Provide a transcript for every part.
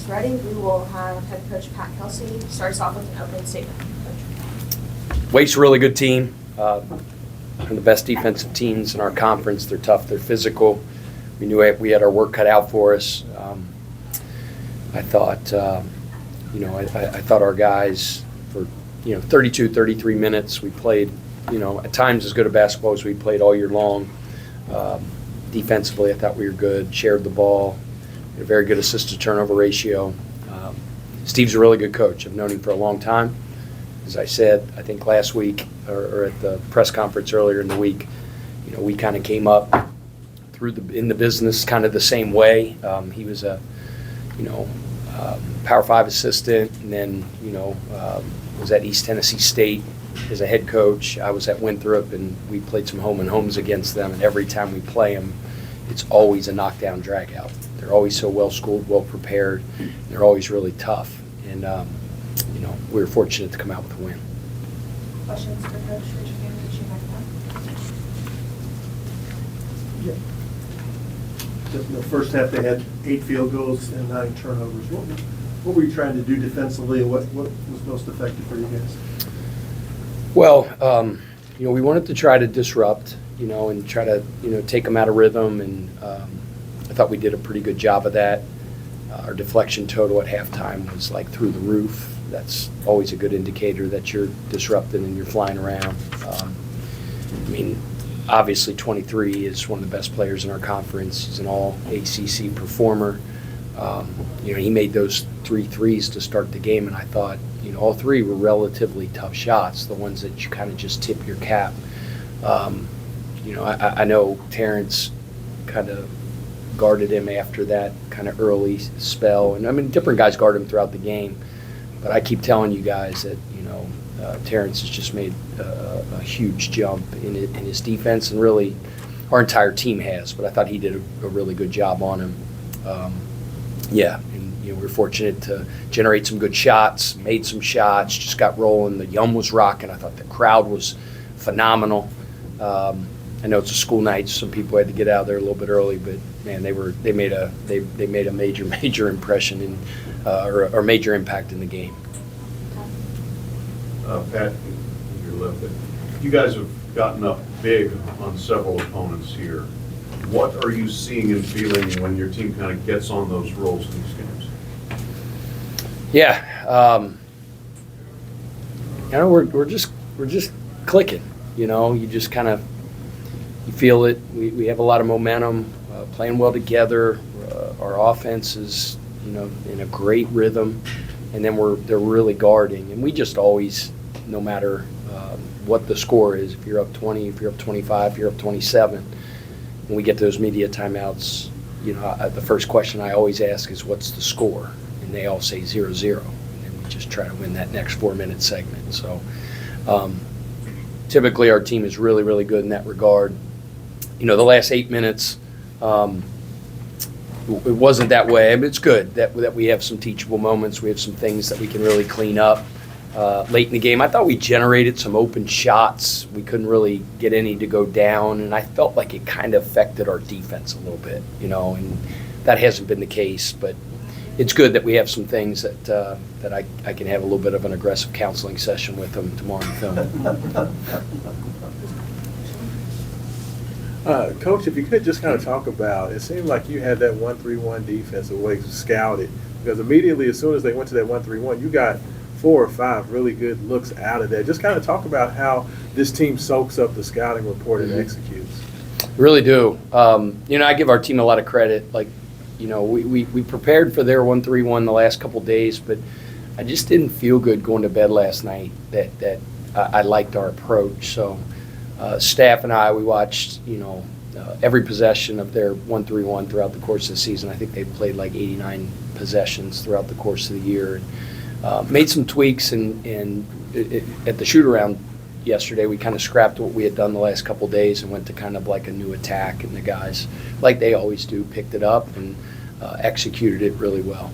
West Reading. We will have head coach Pat Kelsey start us off with an opening statement. Wake's a really good team. One of the best defensive teams in our conference. They're tough. They're physical. We knew we had our work cut out for us. I thought, I thought our guys for 32, 33 minutes. We played, at times as good a basketball as we played all year long. Defensively, I thought we were good. Shared the ball. A very good assist-to-turnover ratio. Steve's a really good coach. I've known him for a long time. As I said, I think last week or at the press conference earlier in the week, we kind of came up in the business kind of the same way. He was a, Power 5 assistant, and then was at East Tennessee State as a head coach. I was at Winthrop, and we played some home and homes against them. And every time we play them, it's always a knockdown drag-out. They're always so well-schooled, well-prepared. They're always really tough. And, we were fortunate to come out with a win. Questions for Coach Richard Gammon? Yeah. The first half, they had 8 field goals and 9 turnovers. What were you trying to do defensively, and what was most effective for you guys? Well, we wanted to try to disrupt, and try to, take them out of rhythm, and I thought we did a pretty good job of that. Our deflection total at halftime was like through the roof. That's always a good indicator that you're disrupting and you're flying around. Obviously 23 is one of the best players in our conference. He's an all-ACC performer. He made those 3 threes to start the game, and I thought, all 3 were relatively tough shots, the ones that you kind of just tip your cap. I know Terrence kind of guarded him after that kind of early spell, and different guys guard him throughout the game, but I keep telling you guys that Terrence has just made a huge jump in his defense, and really our entire team has, but I thought he did a really good job on him. We were fortunate to generate some good shots, made some shots, just got rolling. The Yum was rocking. I thought the crowd was phenomenal. I know it's a school night, so some people had to get out there a little bit early, but man, they made a major impression or major impact in the game. Pat, your left. You guys have gotten up big on several opponents here. What are you seeing and feeling when your team kind of gets on those rolls in these games? Yeah, we're just clicking. You just kind of you feel it. We have a lot of momentum, playing well together. Our offense is in a great rhythm, and then they're really guarding, and we just always, no matter what the score is, if you're up 20, if you're up 25, if you're up 27, when we get those media timeouts, the first question I always ask is, what's the score? And they all say 0-0, and then we just try to win that next 4-minute segment. So typically our team is really, really good in that regard. The last 8 minutes, it wasn't that way. It's good that we have some teachable moments. We have some things that we can really clean up late in the game. I thought we generated some open shots. We couldn't really get any to go down, and I felt like it kind of affected our defense a little bit, and that hasn't been the case. But it's good that we have some things that I can have a little bit of an aggressive counseling session with them tomorrow in film. Coach, if you could just kind of talk about, it seemed like you had that 1-3-1 defense the way scouted, because immediately as soon as they went to that 1-3-1, you got 4 or 5 really good looks out of that. Just kind of talk about how this team soaks up the scouting report and executes. Really do. I give our team a lot of credit. We prepared for their 1-3-1 the last couple days, but I just didn't feel good going to bed last night that I liked our approach. So staff and we watched, every possession of their 1-3-1 throughout the course of the season. I think they played like 89 possessions throughout the course of the year. And made some tweaks, and at the shoot-around yesterday, we kind of scrapped what we had done the last couple days and went to kind of like a new attack, and the guys, like they always do, picked it up and executed it really well.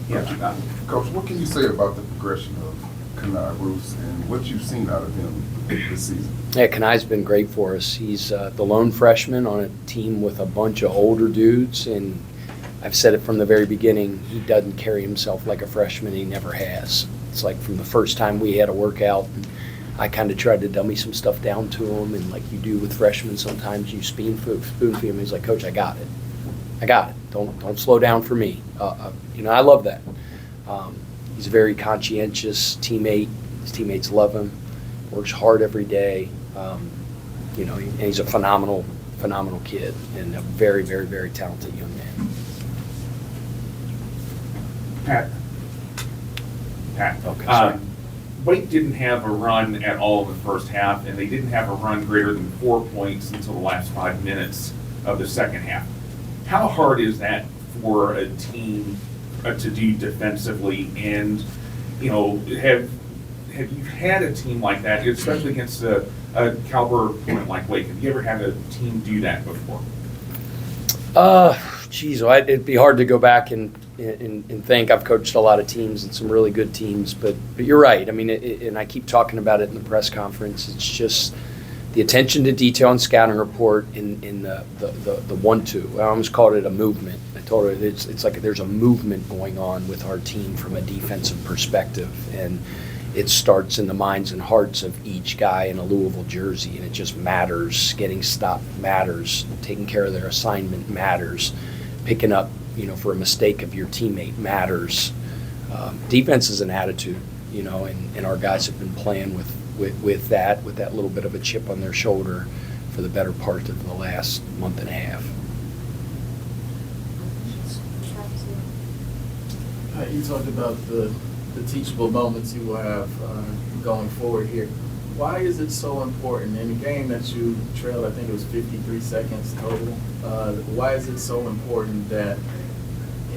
Yeah. Coach, what can you say about the progression of Kanai Roos and what you've seen out of him this season? Yeah, Kanai's been great for us. He's the lone freshman on a team with a bunch of older dudes, and I've said it from the very beginning, he doesn't carry himself like a freshman. He never has. It's like from the first time we had a workout, and I kind of tried to dummy some stuff down to him, and like you do with freshmen, sometimes you spoon feed him. He's like, Coach, I got it. I got it. Don't slow down for me. I love that. He's a very conscientious teammate. His teammates love him. Works hard every day. And he's a phenomenal kid and a very, very, very talented young man. Pat. Okay, sorry. Wake didn't have a run at all in the first half, and they didn't have a run greater than 4 points until the last 5 minutes of the second half. How hard is that for a team to do defensively? And, have you had a team like that, especially against a caliber opponent like Wake? Have you ever had a team do that before? It'd be hard to go back and think. I've coached a lot of teams and some really good teams, but you're right. I mean, and I keep talking about it in the press conference. It's just the attention to detail and scouting report in the 1-2. I almost called it a movement. I told her it's like there's a movement going on with our team from a defensive perspective, and it starts in the minds and hearts of each guy in a Louisville jersey, and it just matters. Getting stopped matters. Taking care of their assignment matters. Picking up, for a mistake of your teammate matters. Defense is an attitude, and our guys have been playing with that little bit of a chip on their shoulder for the better part of the last month and a half. You talked about the teachable moments you will have going forward here. Why is it so important in a game that you trailed, I think it was 53 seconds total, why is it so important that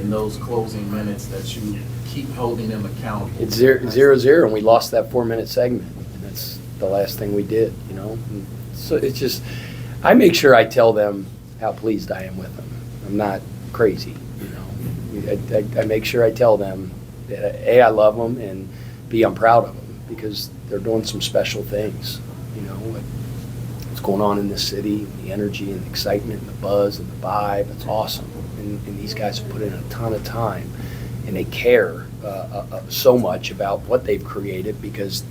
in those closing minutes that you keep holding them accountable? It's 0-0, and we lost that 4-minute segment, and that's the last thing we did, And so it's just, I make sure I tell them how pleased I am with them. I'm not crazy, I make sure I tell them that A, I love them, and B, I'm proud of them because they're doing some special things. What's going on in this city, the energy and the excitement and the buzz and the vibe, it's awesome. And these guys have put in a ton of time, and they care so much about what they've created because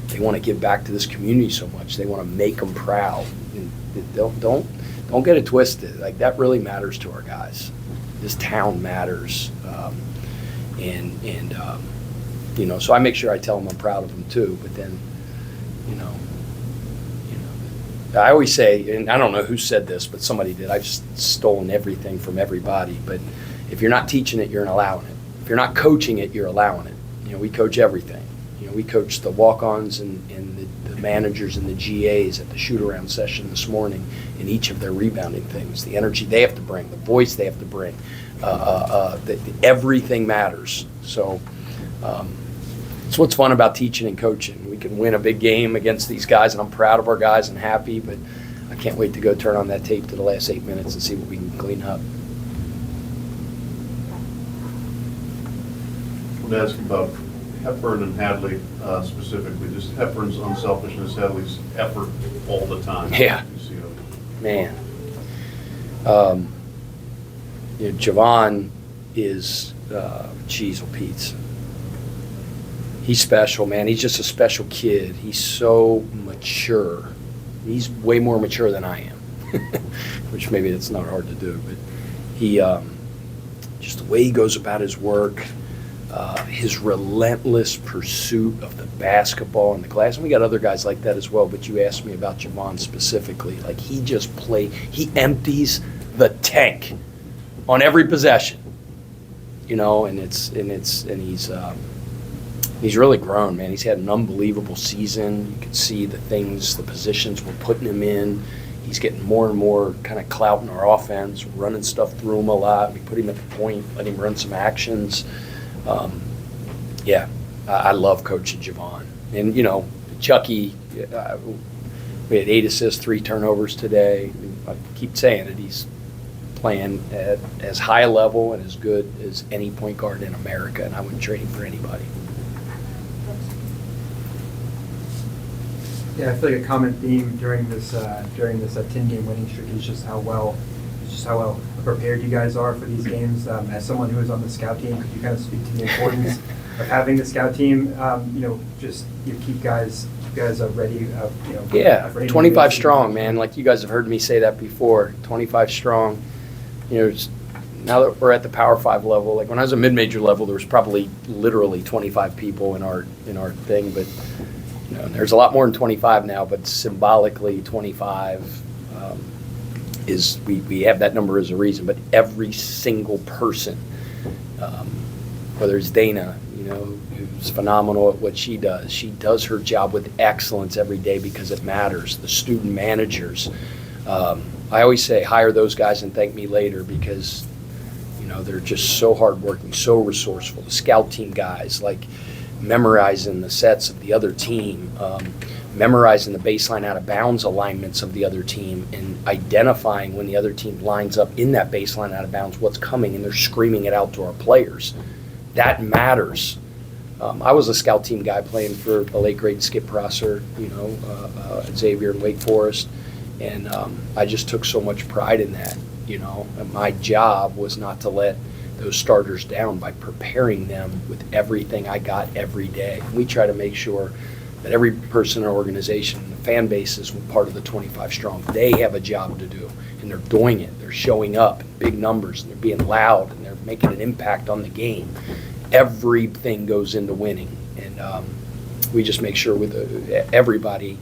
they want to give back to this community so much. They want to make them proud. And don't get it twisted. Like, that really matters to our guys. This town matters. So I make sure I tell them I'm proud of them too, but then, I always say, and I don't know who said this, but somebody did, I've just stolen everything from everybody, but if you're not teaching it, you're allowing it. If you're not coaching it, you're allowing it. We coach everything. We coach the walk-ons and the managers and the GAs at the shoot-around session this morning in each of their rebounding things, the energy they have to bring, the voice they have to bring, everything matters. So it's what's fun about teaching and coaching. We can win a big game against these guys, and I'm proud of our guys and happy, but I can't wait to go turn on that tape to the last 8 minutes and see what we can clean up. I want to ask about Hepburn and Hadley specifically, just Hepburn's unselfishness, Hadley's effort all the time. Yeah. You see it. Man. Javon is cheese or Pete's. He's special, man. He's just a special kid. He's so mature. He's way more mature than I am, which maybe it's not hard to do, but he, just the way he goes about his work, his relentless pursuit of the basketball in the class. And we got other guys like that as well, but you asked me about Javon specifically. Like, he empties the tank on every possession, and he's really grown, man. He's had an unbelievable season. You can see the positions we're putting him in. He's getting more and more kind of clout in our offense, running stuff through him a lot. We put him at the point, let him run some actions. I love coaching Javon. And, Chucky, we had 8 assists, 3 turnovers today. I keep saying it. He's playing at as high a level and as good as any point guard in America, and I wouldn't trade him for anybody. Yeah, I feel like a common theme during this 10-game winning streak is just how well a prepared you guys are for these games. As someone who is on the scout team, could you kind of speak to the importance of having the scout team, just keep guys ready, Yeah, ready to 25 do strong, man. Like you guys have heard me say that before. 25 strong. Now that we're at the Power 5 level, like when I was at mid-major level, there was probably literally 25 people in our thing, but there's a lot more than 25 now. But symbolically, 25 is we have that number as a reason. But every single person, whether it's Dana, who's phenomenal at what she does her job with excellence every day because it matters. The student managers, I always say hire those guys and thank me later because they're just so hardworking, so resourceful. The scout team guys, like memorizing the sets of the other team, memorizing the baseline out of bounds alignments of the other team, and identifying when the other team lines up in that baseline out of bounds what's coming, and they're screaming it out to our players. That matters. I was a scout team guy playing for the late great Skip Prosser, at Xavier and Wake Forest, and I just took so much pride in that. And my job was not to let those starters down by preparing them with everything I got every day. We try to make sure that every person in our organization, the fan base is part of the 25 strong. They have a job to do, and they're doing it. They're showing up in big numbers, and they're being loud, and they're making an impact on the game. Everything goes into winning, and we just make sure everybody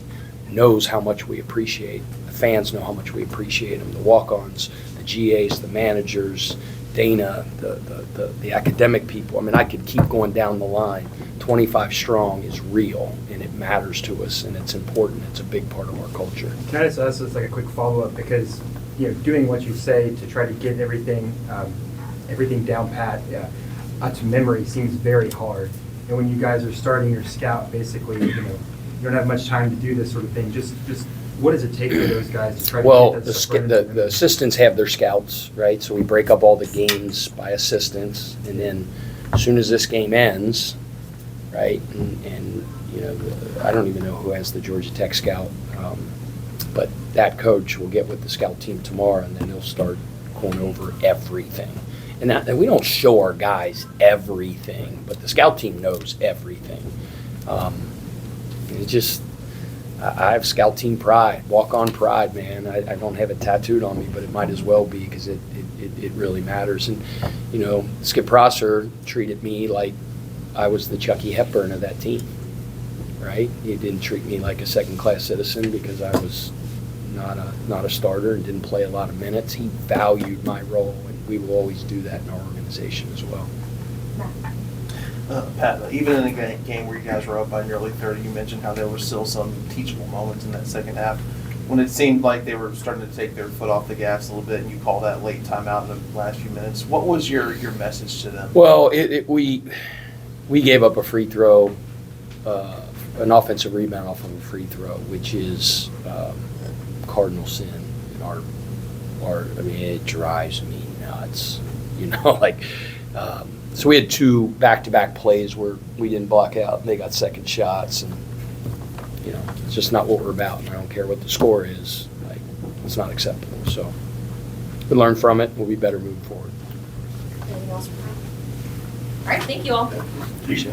knows how much we appreciate. The fans know how much we appreciate them. The walk-ons, the GAs, the managers, Dana, the academic people. I mean, I could keep going down the line. 25 strong is real, and it matters to us, and it's important. It's a big part of our culture. Can I just ask this like a quick follow-up? Because doing what you say to try to get everything down pat to memory seems very hard. And when you guys are starting your scout, basically, you don't have much time to do this sort of thing. Just what does it take for those guys to try to get that stuff burned into the memory? assistants have their scouts, right? So we break up all the games by assistants, and then as soon as this game ends, right, and I don't even know who has the Georgia Tech scout, but that coach will get with the scout team tomorrow, and then they'll start going over everything. And we don't show our guys everything, but the scout team knows everything. It's just, I have scout team pride, walk-on pride, man. I don't have it tattooed on me, but it might as well be because it really matters. And, Skip Prosser treated me like I was the Chucky Hepburn of that team, right? He didn't treat me like a second-class citizen because I was not a starter and didn't play a lot of minutes. He valued my role, and we will always do that in our organization as well. Pat, even in a game where you guys were up by nearly 30, you mentioned how there were still some teachable moments in that second half. When it seemed like they were starting to take their foot off the gas a little bit, and you called that late timeout in the last few minutes, what was your message to them? Well, we gave up a free throw, an offensive rebound off of a free throw, which is cardinal sin in our. I mean, it drives me nuts. So we had two back-to-back plays where we didn't block out, and they got second shots, and it's just not what we're about. And I don't care what the score is; it's not acceptable. So we learn from it. We'll be better moving forward. Anything else? All right, thank you all. Appreciate it.